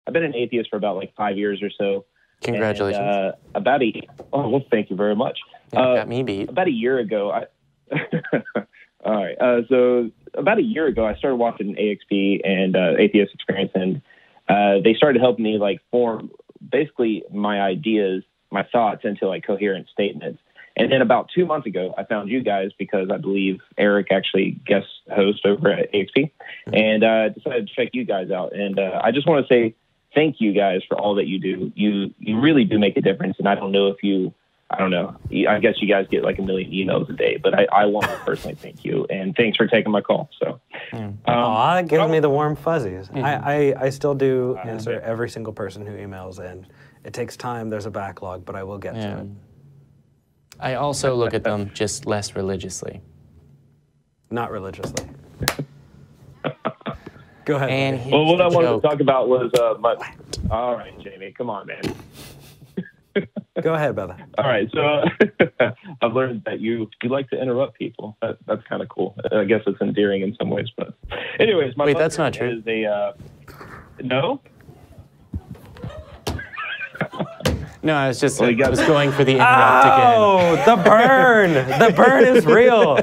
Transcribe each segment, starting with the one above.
I've been an atheist for about like 5 years or so. Congratulations. And, well, thank you very much. Yeah, got me beat. About a year ago, all right. So about a year ago, I started watching AXP and Atheist Experience, and they started helping me like form basically my ideas, my thoughts into like coherent statements. And then about 2 months ago, I found you guys because I believe Eric actually guest host over at AXP, and decided to check you guys out. And I just want to say thank you guys for all that you do. You really do make a difference. And I don't know, I guess you guys get like 1 million emails a day, but I want to personally thank you. And thanks for taking my call. So, it gives me the warm fuzzies. I still do answer every single person who emails, and it takes time. There's a backlog, but I will get to it. I also look at them just less religiously. Not religiously. Go ahead. And well, what I wanted to talk about was all right, Jamie, come on, man. Go ahead, brother. All right, so I've learned that you like to interrupt people. That's kind of cool. I guess it's endearing in some ways, but anyways, wait, that's not true. Is no. No, I was just I was going for the interrupt again. Oh, the burn! The burn is real.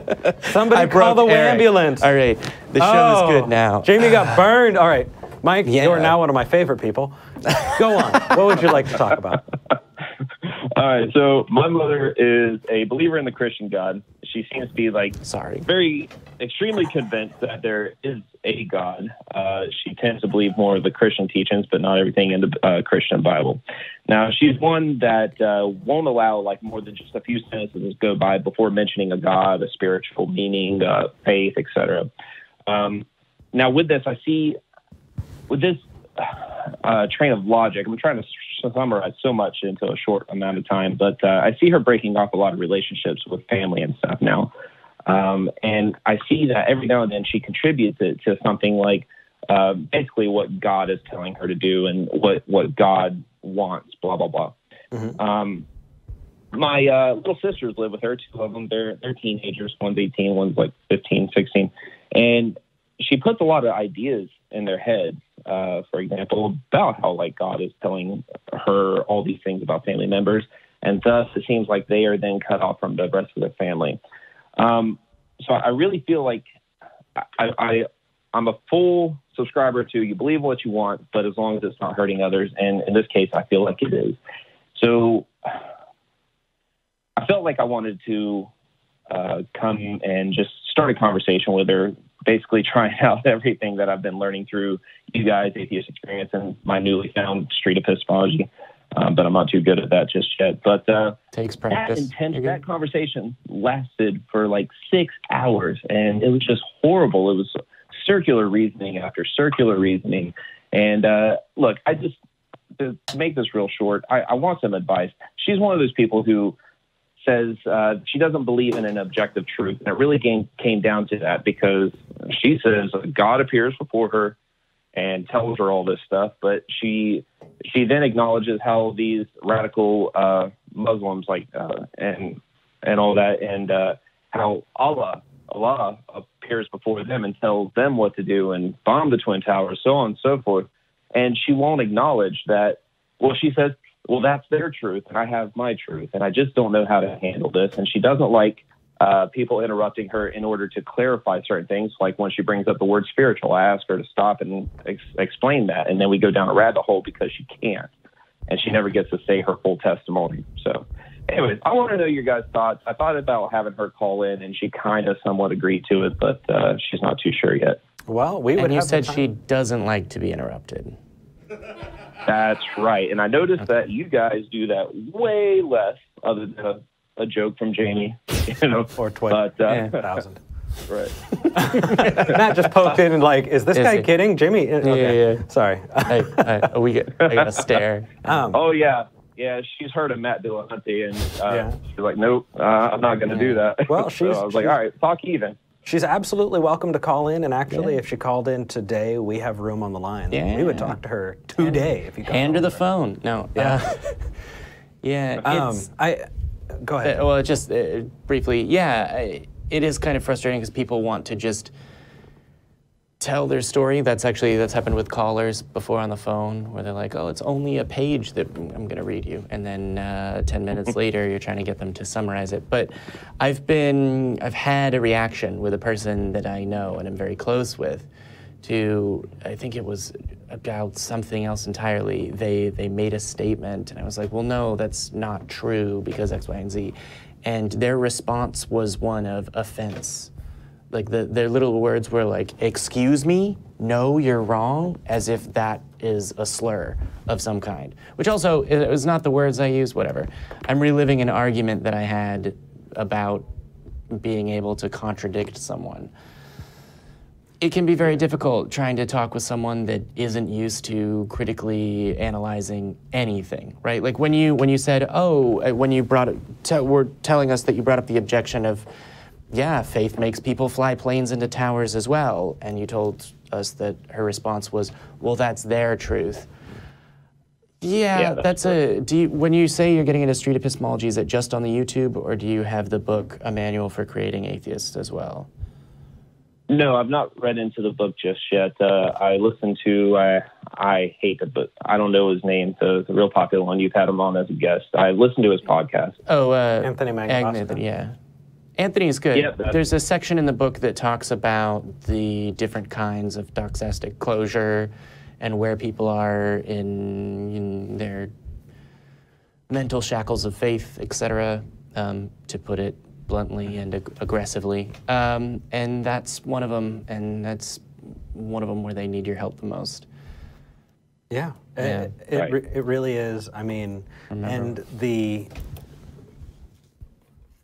Somebody call the ambulance. All right, the show is good now. Jamie got burned. All right, Mike, you are now one of my favorite people. Go on. What would you like to talk about? All right, so my mother is a believer in the Christian God. She seems to be very extremely convinced that there is a God. She tends to believe more of the Christian teachings, but not everything in the Christian Bible. Now, she's one that won't allow like more than just a few sentences go by before mentioning a God, a spiritual meaning, faith, etc. Now, with this, I see with this train of logic, I'm trying to summarize so much into a short amount of time, but I see her breaking off a lot of relationships with family and stuff now. And I see that every now and then she contributes it to something like basically what God is telling her to do and what God wants, blah, blah, blah. My little sisters live with her, two of them. They're teenagers. One's 18, one's like 15, 16. And she puts a lot of ideas in their heads, for example, about how like God is telling her all these things about family members. And thus it seems like they are then cut off from the rest of their family. So I really feel like I'm a full subscriber to you believe what you want, but as long as it's not hurting others. And in this case, I feel like it is. So I felt like I wanted to come and just start a conversation with her, basically trying out everything that I've been learning through you guys, Atheist Experience, and my newly found street epistemology. But I'm not too good at that just yet. But takes practice. That conversation lasted for like 6 hours, and it was just horrible. It was circular reasoning after circular reasoning. And look, to make this real short, I want some advice. She's one of those people who says she doesn't believe in an objective truth. And it really came down to that because she says God appears before her and tells her all this stuff, but she then acknowledges how these radical Muslims and all that, and how Allah appears before them and tells them what to do and bomb the Twin Towers, so on and so forth. And she won't acknowledge that. Well, she says, well, that's their truth and I have my truth, and I just don't know how to handle this. And she doesn't like people interrupting her in order to clarify certain things. Like when she brings up the word spiritual, I ask her to stop and explain that. And then we go down a rabbit hole because she can't. And she never gets to say her full testimony. So anyways, I want to know your guys' thoughts. I thought about having her call in, and she kind of somewhat agreed to it, but she's not too sure yet. Well, we would. And you said she doesn't like to be interrupted. That's right. And I noticed that you guys do that way less, other than a joke from Jamie, or 20,000. Right. Matt just poked in and like, is this guy kidding? Jamie? Okay. Yeah. Sorry. I got a stare. Oh, yeah. Yeah, she's heard of Matt Dillahunty, and she's like, nope, I'm not going to do that. Well, so I was like, all right, talk even. She's absolutely welcome to call in, and actually, if she called in today, we have room on the line. We would talk to her today if you called. Hand her the phone. No. Go ahead. Well, just briefly, it is kind of frustrating because people want to just tell their story. That's happened with callers before on the phone, where they're like, oh, it's only a page that I'm gonna read you. And then 10 minutes later, you're trying to get them to summarize it. But I've had a reaction with a person that I know and I'm very close with to, I think it was about something else entirely. They made a statement and I was like, well, no, that's not true because X, Y, and Z. And their response was one of offense. Like their little words were like, excuse me, no, you're wrong, as if that is a slur of some kind. Which also, it was not the words I used, whatever. I'm reliving an argument that I had about being able to contradict someone. It can be very difficult trying to talk with someone that isn't used to critically analyzing anything, right? Like when you said, oh, when you were telling us that you brought up the objection of, yeah, faith makes people fly planes into towers as well. And you told us that her response was, well, that's their truth. Yeah, when you say you're getting into street epistemology, is it just on the YouTube, or do you have the book, A Manual for Creating Atheists, as well? No, I've not read into the book just yet. I listened to, I hate the book. I don't know his name, so it's a real popular one. You've had him on as a guest. I listened to his podcast. Oh, Anthony Magnificent. Yeah. Anthony's good. Yep, there's a section in the book that talks about the different kinds of doxastic closure and where people are in their mental shackles of faith, etc., to put it bluntly and aggressively. And that's one of them, and that's one of them where they need your help the most. Yeah, Yeah. It really is. I mean, and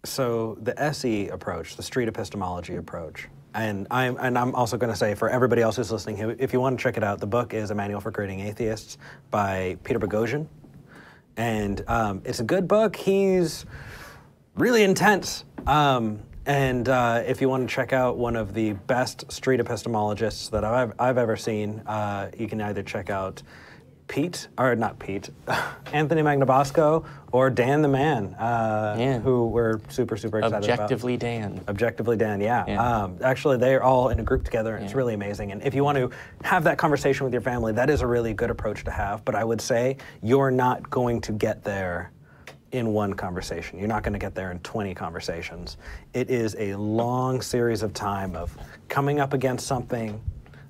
so the SE approach, the street epistemology approach, and I'm also going to say for everybody else who's listening, if you want to check it out, the book is A Manual for Creating Atheists by Peter Boghossian, and it's a good book. He's really intense, and if you want to check out one of the best street epistemologists that I've ever seen, you can either check out Anthony Magnabosco or Dan the Man, who we're super excited about. Objectively Dan. Objectively Dan, yeah. Actually, they're all in a group together, and it's really amazing. And if you want to have that conversation with your family, that is a really good approach to have. But I would say you're not going to get there in one conversation. You're not going to get there in 20 conversations. It is a long series of time of coming up against something,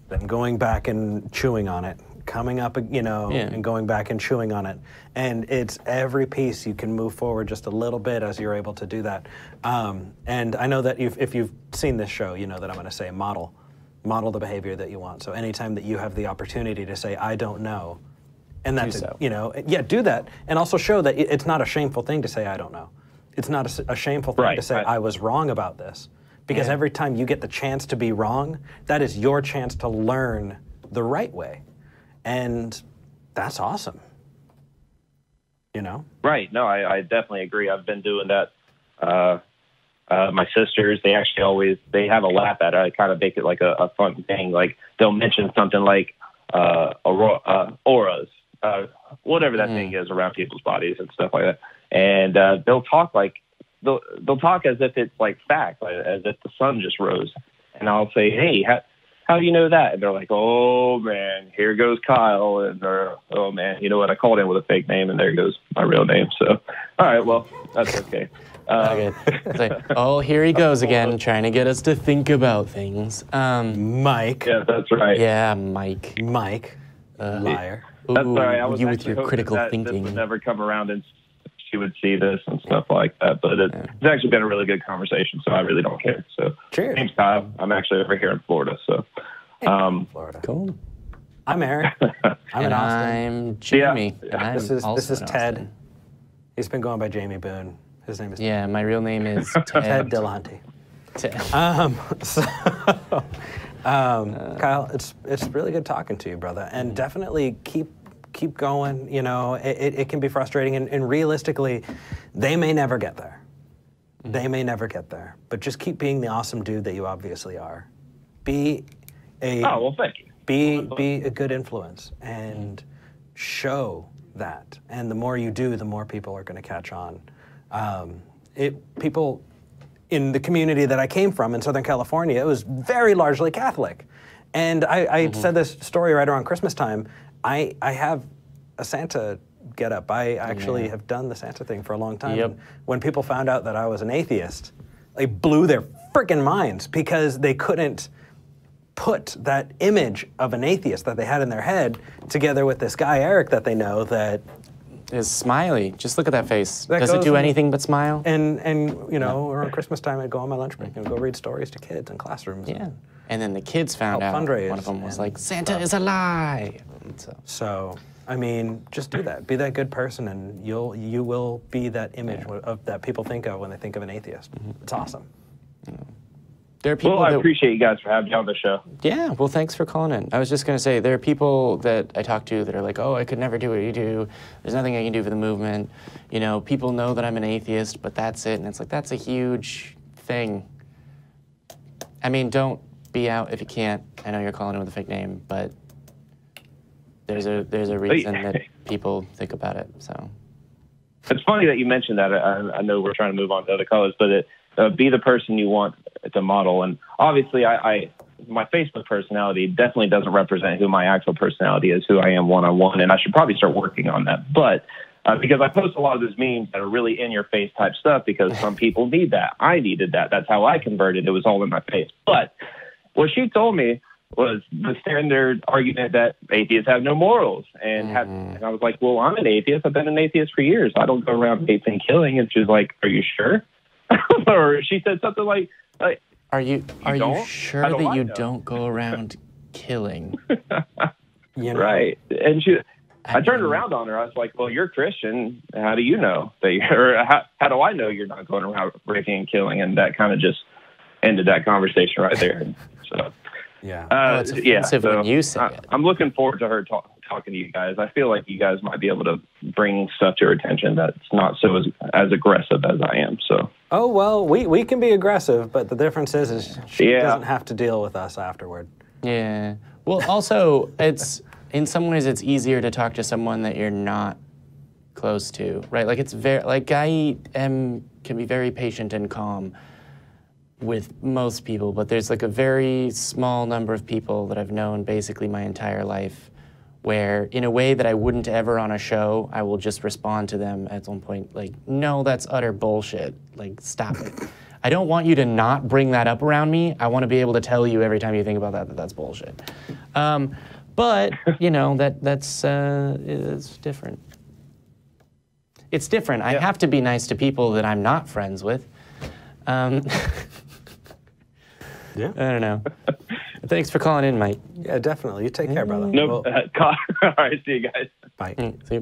then going back and chewing on it, coming up, and going back and chewing on it. And it's every piece you can move forward just a little bit as you're able to do that. And I know that if you've seen this show, you know that I'm going to say model the behavior that you want. So anytime that you have the opportunity to say, I don't know, and that's, do that. And also show that it's not a shameful thing to say, I don't know. It's not a shameful thing to say, I was wrong about this. Because every time you get the chance to be wrong, that is your chance to learn the right way. And that's awesome. You know? Right. No, I definitely agree. I've been doing that. My sisters, they actually they have a laugh at it. I kind of make it like a fun thing. Like they'll mention something like auras, whatever that thing is around people's bodies and stuff like that. And they'll talk they'll talk as if it's like fact, as if the sun just rose. And I'll say, hey, how do you know that? And they're like, oh, man, here goes Kyle. And they're, oh, man, you know what? I called in with a fake name, and there goes my real name. So, all right, well, that's okay. It's like, oh, here he goes again, trying to get us to think about things. Mike. Yeah, that's right. Yeah, Mike. Liar. That's all right. I was you with your critical thinking. This would never come around and she would see this and stuff like that. But it's actually been a really good conversation, so I really don't care. So, cheers. Name's Kyle. I'm actually over here in Florida. So, Florida. Cool. I'm Eric. I'm in Austin. I'm Jamie. Yeah. This is Ted. He's been going by Jamie Boone. His name is Ted. Yeah, my real name is Ted Dillahunty. Kyle, it's really good talking to you, brother, and definitely keep going. You know, it can be frustrating, and realistically, they may never get there. They may never get there, but just keep being the awesome dude that you obviously are. Be a thank you. Be a good influence and show that. And the more you do, the more people are going to catch on. People in the community that I came from in Southern California, it was very largely Catholic. And I said this story right around Christmas time. I have a Santa get up. I actually have done the Santa thing for a long time. And when people found out that I was an atheist, they blew their freaking minds because they couldn't put that image of an atheist that they had in their head together with this guy, Eric, that they know that is smiley. Just look at that face. Does it do anything but smile? And you know, around Christmas time, I'd go on my lunch break and go read stories to kids in classrooms. Yeah. And then the kids found out. Fundraise, one of them was like, Santa is a lie. So, I mean, just do that. Be that good person, and you will be that image of that people think of when they think of an atheist. It's awesome. There are people I appreciate you guys for having me on the show. Yeah, well, thanks for calling in. I was just going to say, there are people that I talk to that are like, oh, I could never do what you do. There's nothing I can do for the movement. You know, people know that I'm an atheist, but that's it. And it's like, that's a huge thing. I mean, don't be out if you can't. I know you're calling in with a fake name, but there's a reason that people think about it, so. It's funny that you mentioned that. I know we're trying to move on to other colors, but be the person you want to model. And obviously, my Facebook personality definitely doesn't represent who my actual personality is, who I am one-on-one, and I should probably start working on that. But because I post a lot of those memes that are really in-your-face type stuff because some people need that. I needed that. That's how I converted. It was all in my face. But what she told me was the standard argument that atheists have no morals. And I was like, well, I'm an atheist. I've been an atheist for years. I don't go around hating and killing. And she's like, are you sure? Or she said something like are you sure that you don't go around killing? You know? Right. And I turned around on her. I was like, well, you're Christian. How do you know that you're, how do I know you're not going around raping and killing? And that kind of just ended that conversation right there. So, it's offensive when you say it. I'm looking forward to her talking to you guys. I feel like you guys might be able to bring stuff to her attention that's not so as aggressive as I am. So. Oh, well, we can be aggressive, but the difference is she doesn't have to deal with us afterward. Yeah. Well, also, in some ways, it's easier to talk to someone that you're not close to, right? Like, I can be very patient and calm with most people, but there's like a very small number of people that I've known basically my entire life where, in a way that I wouldn't ever on a show, I will just respond to them at some point like, no, that's utter bullshit. Like, stop it. I don't want you to not bring that up around me. I want to be able to tell you every time you think about that that's bullshit. But, you know, that's it's different. It's different. I have to be nice to people that I'm not friends with. Yeah. I don't know. Thanks for calling in, Mike. Yeah, definitely. You take care, brother. All right, see you guys. Bye. See you.